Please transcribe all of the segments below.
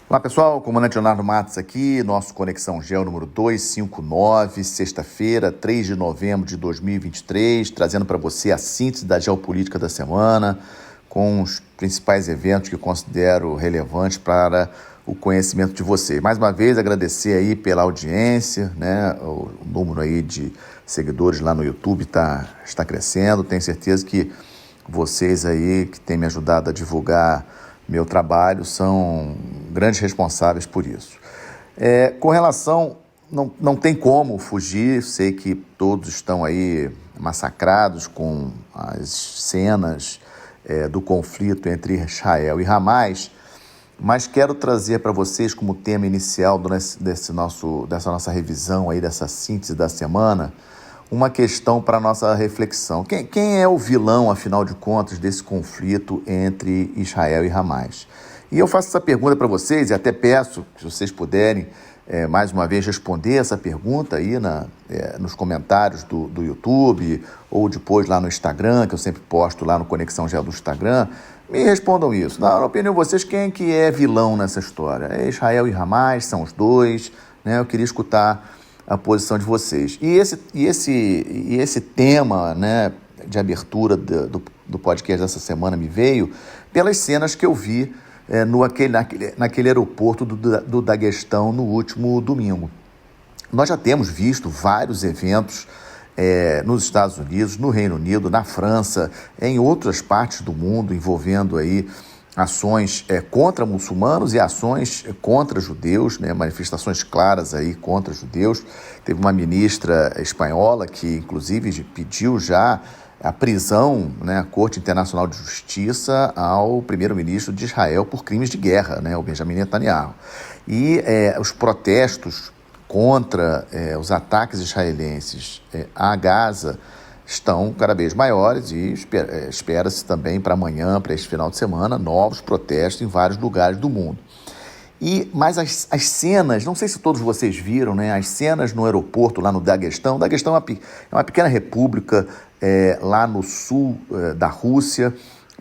Olá pessoal, comandante Leonardo Matos aqui, nosso Conexão Geo número 259, sexta-feira, 3 de novembro de 2023, trazendo para você a síntese da geopolítica da semana, com os principais eventos que eu considero relevantes para o conhecimento de você. Mais uma vez, agradecer aí pela audiência, né? O número aí de seguidores lá no YouTube está crescendo, tenho certeza que vocês aí que têm me ajudado a divulgar meu trabalho são grandes responsáveis por isso. Com relação, não tem como fugir, sei que todos estão aí massacrados com as cenas do conflito entre Israel e Hamas, mas quero trazer para vocês como tema inicial dessa nossa revisão aí, dessa síntese da semana, uma questão para a nossa reflexão. Quem é o vilão, afinal de contas, desse conflito entre Israel e Hamas? E eu faço essa pergunta para vocês e até peço que vocês puderem, mais uma vez, responder essa pergunta aí nos comentários do YouTube ou depois lá no Instagram, que eu sempre posto lá no Conexão Geo do Instagram. Me respondam isso. Na opinião de vocês, quem que é vilão nessa história? É Israel e Hamas? São os dois? Né? Eu queria escutar a posição de vocês. E esse tema, né, de abertura do podcast dessa semana me veio pelas cenas que eu vi naquele aeroporto do Daguestão no último domingo. Nós já temos visto vários eventos nos Estados Unidos, no Reino Unido, na França, em outras partes do mundo, envolvendo aí ações contra muçulmanos e ações contra judeus, né, manifestações claras aí contra judeus. Teve uma ministra espanhola que, inclusive, pediu já a prisão, né, a Corte Internacional de Justiça ao primeiro-ministro de Israel por crimes de guerra, né, o Benjamin Netanyahu. E os protestos contra os ataques israelenses a Gaza estão cada vez maiores e espera-se também para amanhã, para este final de semana, novos protestos em vários lugares do mundo. Mas as cenas, não sei se todos vocês viram, né, as cenas no aeroporto lá no Daguestão. Daguestão é uma pequena república lá no sul da Rússia,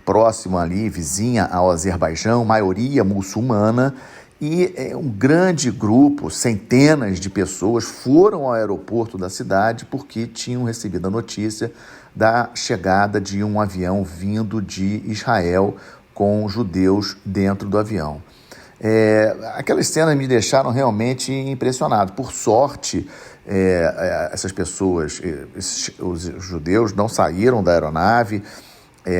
próxima ali, vizinha ao Azerbaijão, maioria muçulmana. E um grande grupo, centenas de pessoas, foram ao aeroporto da cidade porque tinham recebido a notícia da chegada de um avião vindo de Israel com judeus dentro do avião. Aquelas cenas me deixaram realmente impressionado. Por sorte, essas pessoas, os judeus, não saíram da aeronave.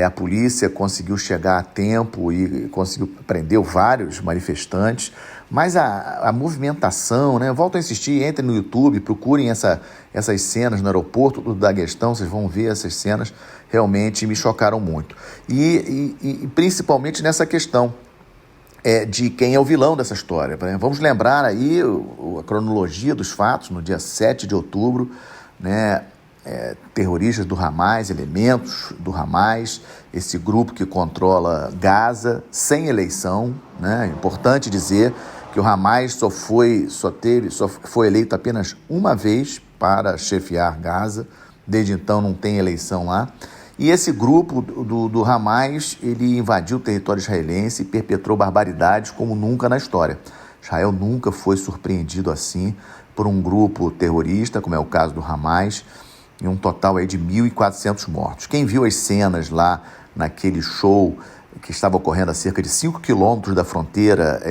A polícia conseguiu chegar a tempo e conseguiu prender vários manifestantes, mas a movimentação, né? Volto a insistir, entrem no YouTube, procurem essas cenas no aeroporto do Daguestão, vocês vão ver essas cenas, realmente me chocaram muito. E principalmente nessa questão de quem é o vilão dessa história. Vamos lembrar aí a cronologia dos fatos, no dia 7 de outubro, né? Terroristas do Hamas, elementos do Hamas, esse grupo que controla Gaza sem eleição, né? É importante dizer que o Hamas só foi eleito apenas uma vez para chefiar Gaza, desde então não tem eleição lá. E esse grupo do Hamas, ele invadiu o território israelense e perpetrou barbaridades como nunca na história. Israel nunca foi surpreendido assim por um grupo terrorista, como é o caso do Hamas, e um total aí de 1.400 mortos. Quem viu as cenas lá naquele show que estava ocorrendo a cerca de 5 quilômetros da fronteira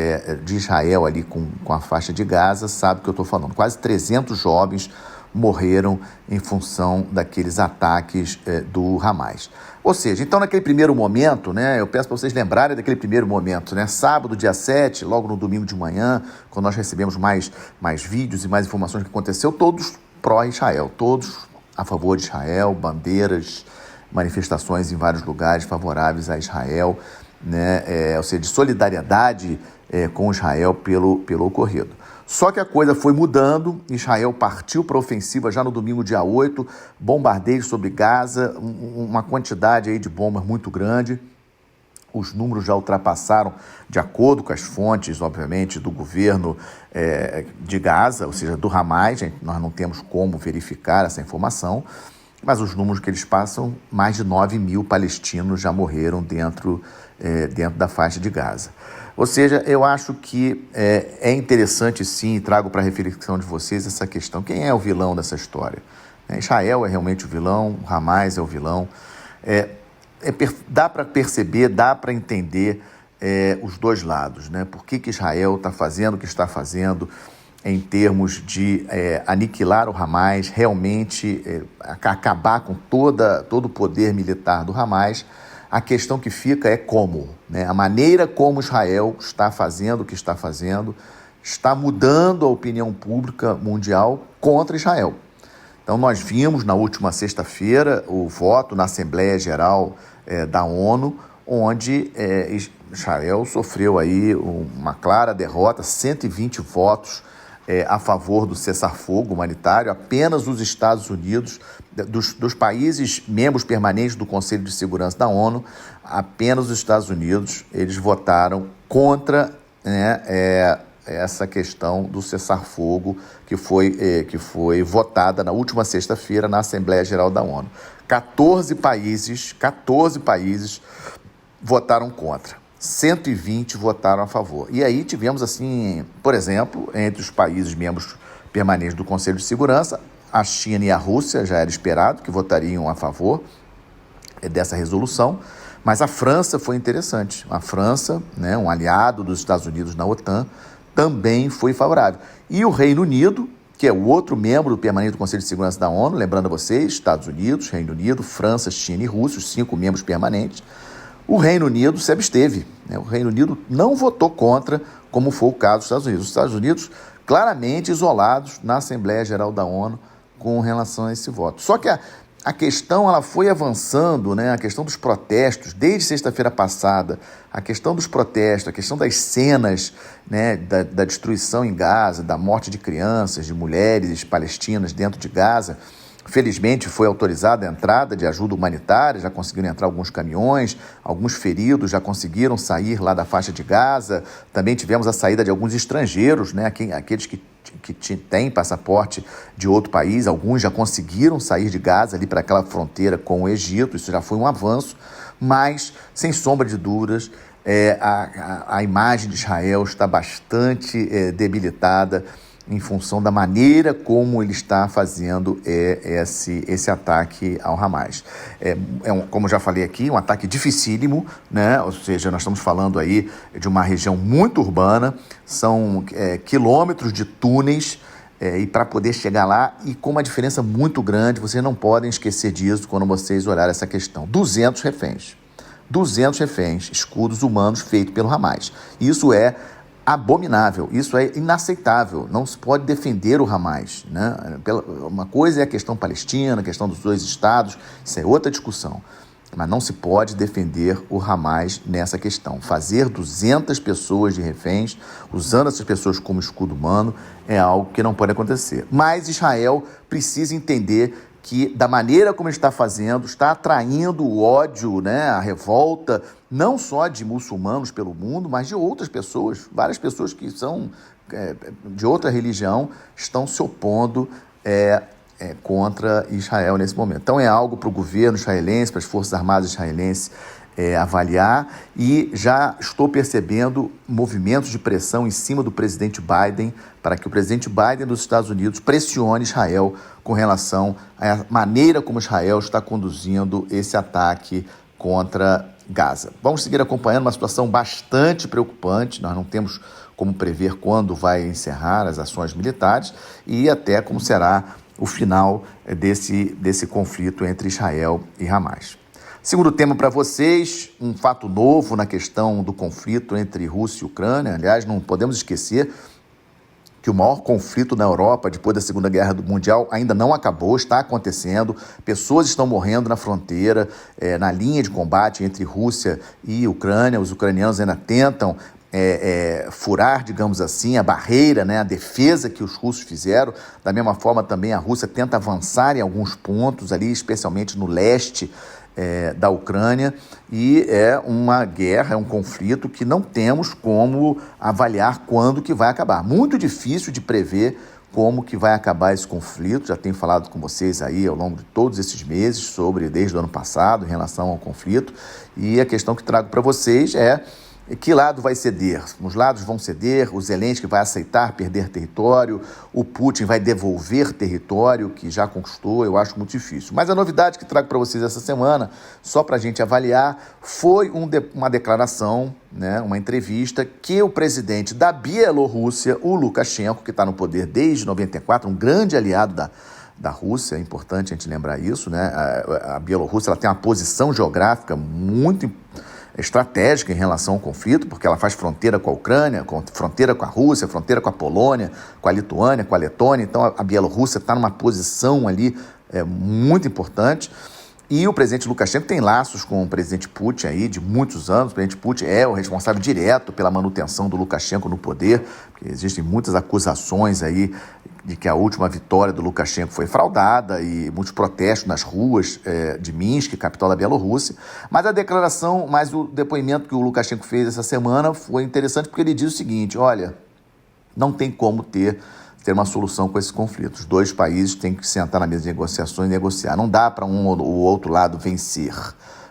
de Israel, ali com a faixa de Gaza, sabe o que eu estou falando. Quase 300 jovens morreram em função daqueles ataques do Hamas. Ou seja, então naquele primeiro momento, né, eu peço para vocês lembrarem daquele primeiro momento, né, sábado, dia 7, logo no domingo de manhã, quando nós recebemos mais vídeos e mais informações do que aconteceu, todos pró-Israel, todos a favor de Israel, bandeiras, manifestações em vários lugares favoráveis a Israel, né? Ou seja, de solidariedade com Israel pelo ocorrido. Só que a coisa foi mudando, Israel partiu para a ofensiva já no domingo, dia 8, bombardeios sobre Gaza, uma quantidade aí de bombas muito grande. Os números já ultrapassaram, de acordo com as fontes, obviamente, do governo de Gaza, ou seja, do Hamas. Nós não temos como verificar essa informação, mas os números que eles passam, mais de 9 mil palestinos já morreram dentro da faixa de Gaza. Ou seja, eu acho que é interessante sim, trago para a reflexão de vocês essa questão. Quem é o vilão dessa história? Israel é realmente o vilão, o Hamas é o vilão. Dá para perceber, dá para entender os dois lados, né? Por que Israel está fazendo o que está fazendo em termos de aniquilar o Hamas, realmente acabar com todo o poder militar do Hamas. A questão que fica é como, né? A maneira como Israel está fazendo o que está fazendo está mudando a opinião pública mundial contra Israel. Então, nós vimos na última sexta-feira o voto na Assembleia Geral da ONU, onde Israel sofreu aí uma clara derrota, 120 votos a favor do cessar-fogo humanitário. Apenas os Estados Unidos, dos países membros permanentes do Conselho de Segurança da ONU, apenas os Estados Unidos, eles votaram contra, né, essa questão do cessar-fogo que foi votada na última sexta-feira na Assembleia Geral da ONU. 14 países votaram contra. 120 votaram a favor. E aí tivemos, assim, por exemplo, entre os países membros permanentes do Conselho de Segurança, a China e a Rússia, já era esperado que votariam a favor dessa resolução, mas a França foi interessante. A França, né, um aliado dos Estados Unidos na OTAN, também foi favorável. E o Reino Unido, que é o outro membro permanente do Conselho de Segurança da ONU, lembrando a vocês, Estados Unidos, Reino Unido, França, China e Rússia, os 5 membros permanentes, o Reino Unido se absteve, né? O Reino Unido não votou contra, como foi o caso dos Estados Unidos. Os Estados Unidos claramente isolados na Assembleia Geral da ONU com relação a esse voto. Só que a questão ela foi avançando, né? A questão dos protestos, desde sexta-feira passada, a questão dos protestos, a questão das cenas, né, da destruição em Gaza, da morte de crianças, de mulheres palestinas dentro de Gaza. Felizmente foi autorizada a entrada de ajuda humanitária, já conseguiram entrar alguns caminhões, alguns feridos já conseguiram sair lá da faixa de Gaza. Também tivemos a saída de alguns estrangeiros, né? Aqueles que têm passaporte de outro país, alguns já conseguiram sair de Gaza ali para aquela fronteira com o Egito. Isso já foi um avanço, mas, sem sombra de dúvidas, a imagem de Israel está bastante debilitada em função da maneira como ele está fazendo esse ataque ao Hamas. Como já falei aqui, um ataque dificílimo, né? Ou seja, nós estamos falando aí de uma região muito urbana, são quilômetros de túneis, e para poder chegar lá, e com uma diferença muito grande, vocês não podem esquecer disso quando vocês olharem essa questão. 200 reféns, escudos humanos feitos pelo Hamas. Isso é abominável, isso é inaceitável, não se pode defender o Hamas, né? Uma coisa é a questão palestina, a questão dos 2 estados, isso é outra discussão, mas não se pode defender o Hamas nessa questão. Fazer 200 pessoas de reféns, usando essas pessoas como escudo humano, é algo que não pode acontecer. Mas Israel precisa entender que, da maneira como está fazendo, está atraindo o ódio, né, a revolta, não só de muçulmanos pelo mundo, mas de outras pessoas. Várias pessoas que são de outra religião estão se opondo contra Israel nesse momento. Então é algo para o governo israelense, para as Forças Armadas israelenses avaliar, e já estou percebendo movimentos de pressão em cima do presidente Biden para que o presidente Biden dos Estados Unidos pressione Israel com relação à maneira como Israel está conduzindo esse ataque contra Gaza. Vamos seguir acompanhando uma situação bastante preocupante. Nós não temos como prever quando vai encerrar as ações militares e até como será o final desse conflito entre Israel e Hamas. Segundo tema para vocês, um fato novo na questão do conflito entre Rússia e Ucrânia. Aliás, não podemos esquecer que o maior conflito na Europa depois da Segunda Guerra Mundial ainda não acabou, está acontecendo. Pessoas estão morrendo na fronteira, na linha de combate entre Rússia e Ucrânia. Os ucranianos ainda tentam furar, digamos assim, a barreira, né, a defesa que os russos fizeram. Da mesma forma, também a Rússia tenta avançar em alguns pontos ali, especialmente no leste da Ucrânia, e é uma guerra, é um conflito que não temos como avaliar quando que vai acabar. Muito difícil de prever como que vai acabar esse conflito. Já tenho falado com vocês aí ao longo de todos esses meses desde o ano passado, em relação ao conflito, e a questão que trago para vocês é que lado vai ceder? Os lados vão ceder, o Zelensky vai aceitar perder território, o Putin vai devolver território que já conquistou. Eu acho muito difícil. Mas a novidade que trago para vocês essa semana, só para a gente avaliar, foi uma declaração, né, uma entrevista que o presidente da Bielorrússia, o Lukashenko, que está no poder desde 94, um grande aliado da Rússia, é importante a gente lembrar isso, né? A Bielorrússia, ela tem uma posição geográfica muito estratégica em relação ao conflito, porque ela faz fronteira com a Ucrânia, fronteira com a Rússia, fronteira com a Polônia, com a Lituânia, com a Letônia. Então a Bielorrússia está numa posição ali muito importante. E o presidente Lukashenko tem laços com o presidente Putin aí de muitos anos. O presidente Putin é o responsável direto pela manutenção do Lukashenko no poder, porque existem muitas acusações aí de que a última vitória do Lukashenko foi fraudada e muitos protestos nas ruas de Minsk, capital da Bielorrússia. Mas o depoimento que o Lukashenko fez essa semana foi interessante porque ele diz o seguinte: olha, não tem como ter uma solução com esse conflito. Os dois países têm que sentar na mesa de negociações e negociar. Não dá para um ou o outro lado vencer,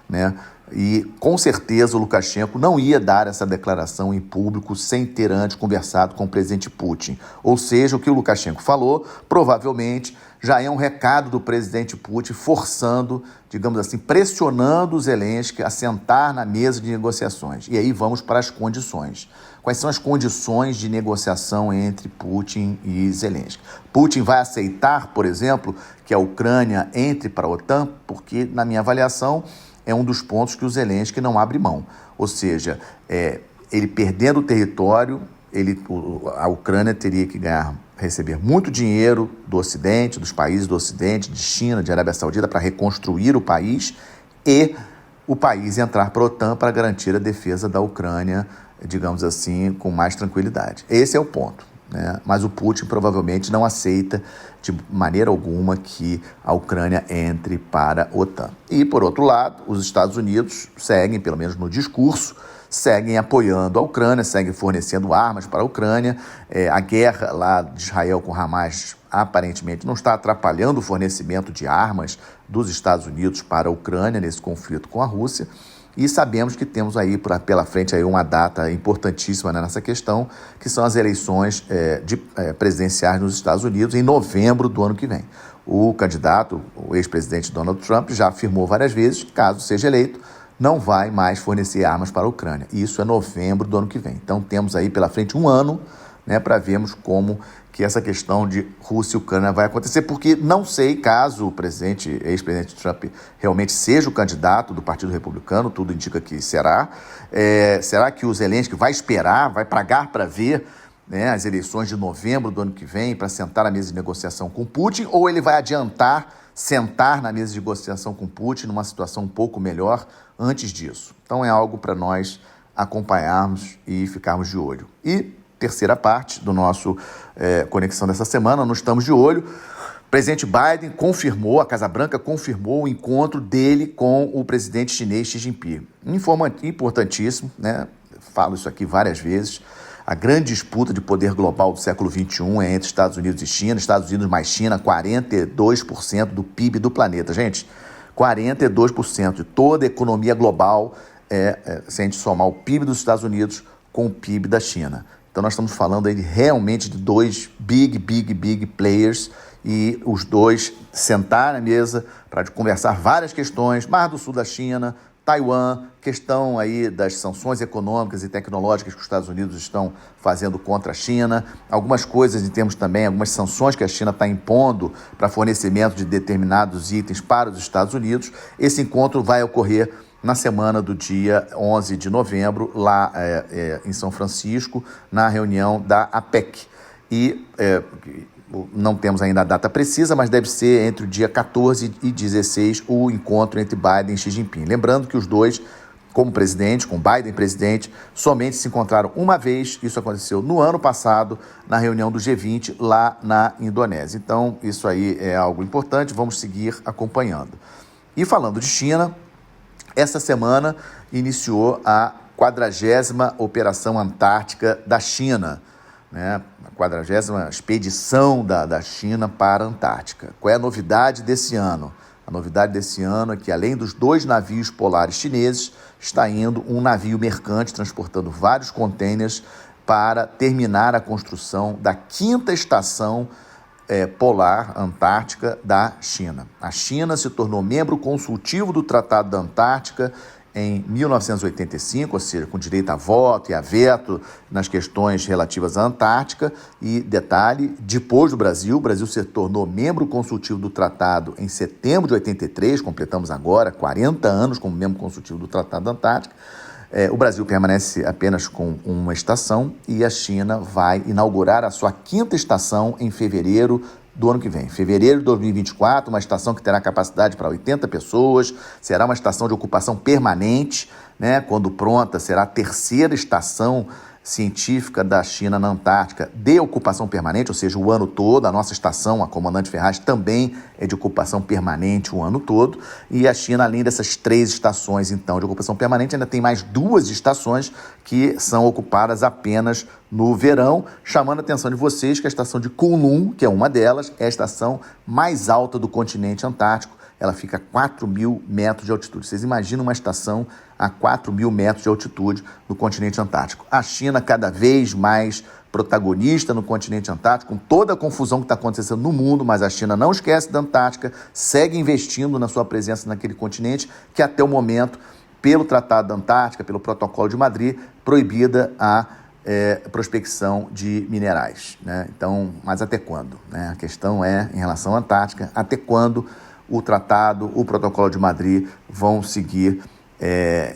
né? E, com certeza, o Lukashenko não ia dar essa declaração em público sem ter antes conversado com o presidente Putin. Ou seja, o que o Lukashenko falou, provavelmente, já é um recado do presidente Putin forçando, digamos assim, pressionando o Zelensky a sentar na mesa de negociações. E aí vamos para as condições. Quais são as condições de negociação entre Putin e Zelensky? Putin vai aceitar, por exemplo, que a Ucrânia entre para a OTAN, porque, na minha avaliação, é um dos pontos que o Zelensky não abre mão. Ou seja, ele perdendo o território, a Ucrânia teria que receber muito dinheiro do Ocidente, dos países do Ocidente, de China, de Arábia Saudita, para reconstruir o país, e o país entrar para a OTAN para garantir a defesa da Ucrânia, digamos assim, com mais tranquilidade. Esse é o ponto, né? Mas o Putin provavelmente não aceita de maneira alguma que a Ucrânia entre para a OTAN. E, por outro lado, os Estados Unidos seguem, pelo menos no discurso, seguem apoiando a Ucrânia, seguem fornecendo armas para a Ucrânia. A guerra lá de Israel com Hamas aparentemente não está atrapalhando o fornecimento de armas dos Estados Unidos para a Ucrânia nesse conflito com a Rússia. E sabemos que temos aí pela frente aí uma data importantíssima, né, nessa questão, que são as eleições presidenciais nos Estados Unidos em novembro do ano que vem. O candidato, o ex-presidente Donald Trump, já afirmou várias vezes que, caso seja eleito, não vai mais fornecer armas para a Ucrânia. E isso é novembro do ano que vem. Então temos aí pela frente um ano, né, para vermos como que essa questão de Rússia e Ucrânia vai acontecer, porque não sei, caso o ex-presidente Trump realmente seja o candidato do Partido Republicano, tudo indica que será. Será que o Zelensky vai esperar, vai pagar para ver, né, as eleições de novembro do ano que vem para sentar na mesa de negociação com Putin, ou ele vai sentar na mesa de negociação com Putin numa situação um pouco melhor antes disso? Então é algo para nós acompanharmos e ficarmos de olho. E terceira parte do nosso Conexão dessa semana, nós estamos de olho. O presidente Biden confirmou, a Casa Branca confirmou o encontro dele com o presidente chinês Xi Jinping. Importantíssimo, né? Falo isso aqui várias vezes. A grande disputa de poder global do século XXI é entre Estados Unidos e China. Estados Unidos mais China, 42% do PIB do planeta. Gente, 42% de toda a economia global se a gente somar o PIB dos Estados Unidos com o PIB da China. Então nós estamos falando aí realmente de dois big players, e os dois sentar na mesa para conversar várias questões: Mar do Sul da China, Taiwan, questão aí das sanções econômicas e tecnológicas que os Estados Unidos estão fazendo contra a China, algumas coisas em termos também, algumas sanções que a China está impondo para fornecimento de determinados itens para os Estados Unidos. Esse encontro vai ocorrer na semana do dia 11 de novembro, lá em São Francisco, na reunião da APEC. E não temos ainda a data precisa, mas deve ser entre o dia 14 e 16 o encontro entre Biden e Xi Jinping. Lembrando que os dois, com Biden presidente, somente se encontraram uma vez. Isso aconteceu no ano passado, na reunião do G20, lá na Indonésia. Então, isso aí é algo importante, vamos seguir acompanhando. E falando de China, essa semana iniciou a 40ª Operação Antártica da China. né? A 40ª expedição da China para a Antártica. Qual é a novidade desse ano? A novidade desse ano é que, além dos 2 navios polares chineses, está indo um navio mercante transportando vários contêineres para terminar a construção da 5ª estação polar antártica da China. A China se tornou membro consultivo do Tratado da Antártica em 1985, ou seja, com direito a voto e a veto nas questões relativas à Antártica. E, detalhe, depois do Brasil, o Brasil se tornou membro consultivo do tratado em setembro de 83, completamos agora 40 anos como membro consultivo do Tratado da Antártica. O Brasil permanece apenas com uma estação e a China vai inaugurar a sua 5ª estação em fevereiro do ano que vem. Fevereiro de 2024, uma estação que terá capacidade para 80 pessoas, será uma estação de ocupação permanente, né? Quando pronta, será a 3ª estação científica da China na Antártica de ocupação permanente, ou seja, o ano todo. A nossa estação, a Comandante Ferraz, também é de ocupação permanente o ano todo. E a China, além dessas 3 estações, então, de ocupação permanente, ainda tem mais 2 estações que são ocupadas apenas no verão, chamando a atenção de vocês que a estação de Kunlun, que é uma delas, é a estação mais alta do continente antártico. Ela fica a 4.000 metros de altitude. Vocês imaginam uma estação a 4.000 metros de altitude no continente antártico. A China cada vez mais protagonista no continente antártico, com toda a confusão que está acontecendo no mundo, mas a China não esquece da Antártica, segue investindo na sua presença naquele continente, que até o momento, pelo Tratado da Antártica, pelo Protocolo de Madrid, proibida a prospecção de minerais, né? Então, mas até quando, né? A questão é, em relação à Antártica, até quando o tratado, o Protocolo de Madrid vão seguir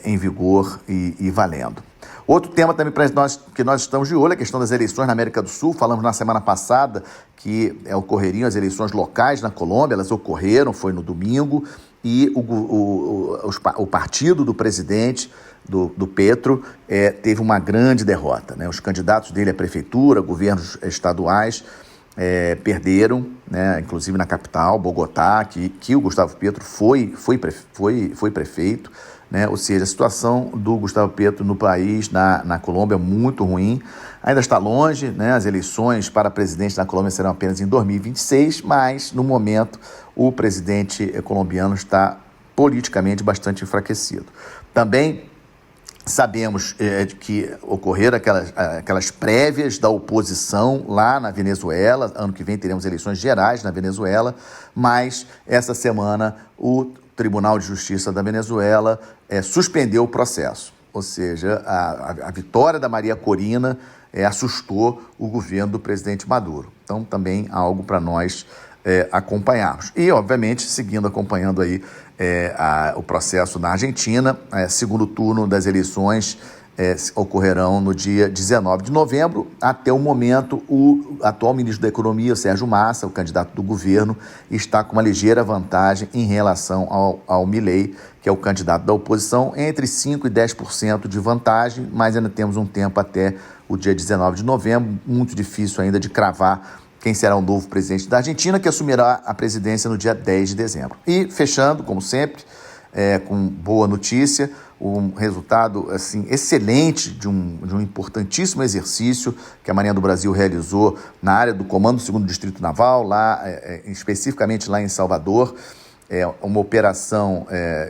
em vigor e valendo. Outro tema também para nós, que nós estamos de olho, é a questão das eleições na América do Sul. Falamos na semana passada que ocorreriam as eleições locais na Colômbia, elas ocorreram, foi no domingo, e o partido do presidente, do Petro, teve uma grande derrota, né? Os candidatos dele à prefeitura, governos estaduais, perderam, né? Inclusive na capital, Bogotá, que o Gustavo Petro foi prefeito, né? Ou seja, a situação do Gustavo Petro no país, na Colômbia, é muito ruim. Ainda está longe, né? As eleições para presidente da Colômbia serão apenas em 2026, mas, no momento, o presidente colombiano está politicamente bastante enfraquecido. Também sabemos que ocorreram aquelas prévias da oposição lá na Venezuela. Ano que vem teremos eleições gerais na Venezuela, mas essa semana o Tribunal de Justiça da Venezuela suspendeu o processo. Ou seja, a vitória da Maria Corina assustou o governo do presidente Maduro. Então, também há algo para nós acompanharmos. E, obviamente, acompanhando aí o processo na Argentina. Segundo turno das eleições ocorrerão no dia 19 de novembro. Até o momento, o atual ministro da Economia, Sérgio Massa, o candidato do governo, está com uma ligeira vantagem em relação ao Milei, que é o candidato da oposição, entre 5% e 10% de vantagem, mas ainda temos um tempo até o dia 19 de novembro, muito difícil ainda de cravar quem será o novo presidente da Argentina, que assumirá a presidência no dia 10 de dezembro. E, fechando, como sempre, com boa notícia, um resultado assim, excelente de um importantíssimo exercício que a Marinha do Brasil realizou na área do Comando do 2º Distrito Naval, lá, especificamente lá em Salvador. Uma operação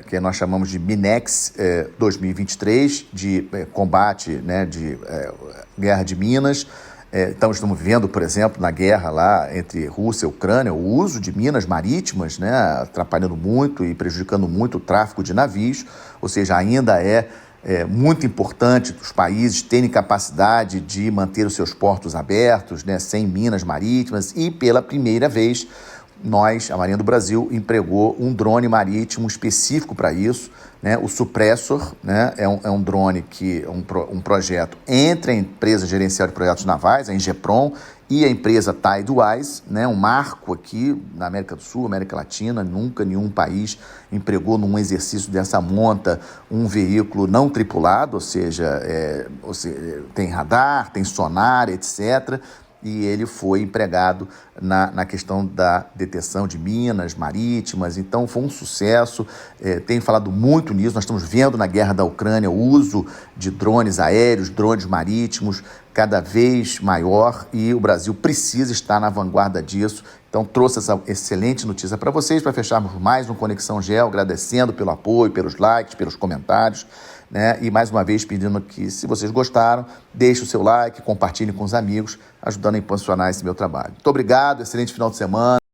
que nós chamamos de MINEX 2023, de combate, né, de guerra de minas. Então, estamos vendo, por exemplo, na guerra lá entre Rússia e Ucrânia, o uso de minas marítimas, né, atrapalhando muito e prejudicando muito o tráfego de navios. Ou seja, ainda é muito importante os países terem capacidade de manter os seus portos abertos, né, sem minas marítimas. E, pela primeira vez, a Marinha do Brasil, empregou um drone marítimo específico para isso, né? O Suppressor, né? É um drone que um projeto entre a empresa gerencial de projetos navais, a Ingepron, e a empresa Tidewise, né? Um marco aqui na América do Sul, América Latina. Nunca nenhum país empregou num exercício dessa monta um veículo não tripulado, ou seja, tem radar, tem sonar, etc., e ele foi empregado na questão da deteção de minas marítimas. Então foi um sucesso, tenho falado muito nisso. Nós estamos vendo na guerra da Ucrânia o uso de drones aéreos, drones marítimos, cada vez maior, e o Brasil precisa estar na vanguarda disso. Então trouxe essa excelente notícia para vocês, para fecharmos mais um Conexão Geo, agradecendo pelo apoio, pelos likes, pelos comentários, né? E mais uma vez pedindo que, se vocês gostaram, deixe o seu like, compartilhe com os amigos, ajudando a impulsionar esse meu trabalho. Muito obrigado, excelente final de semana.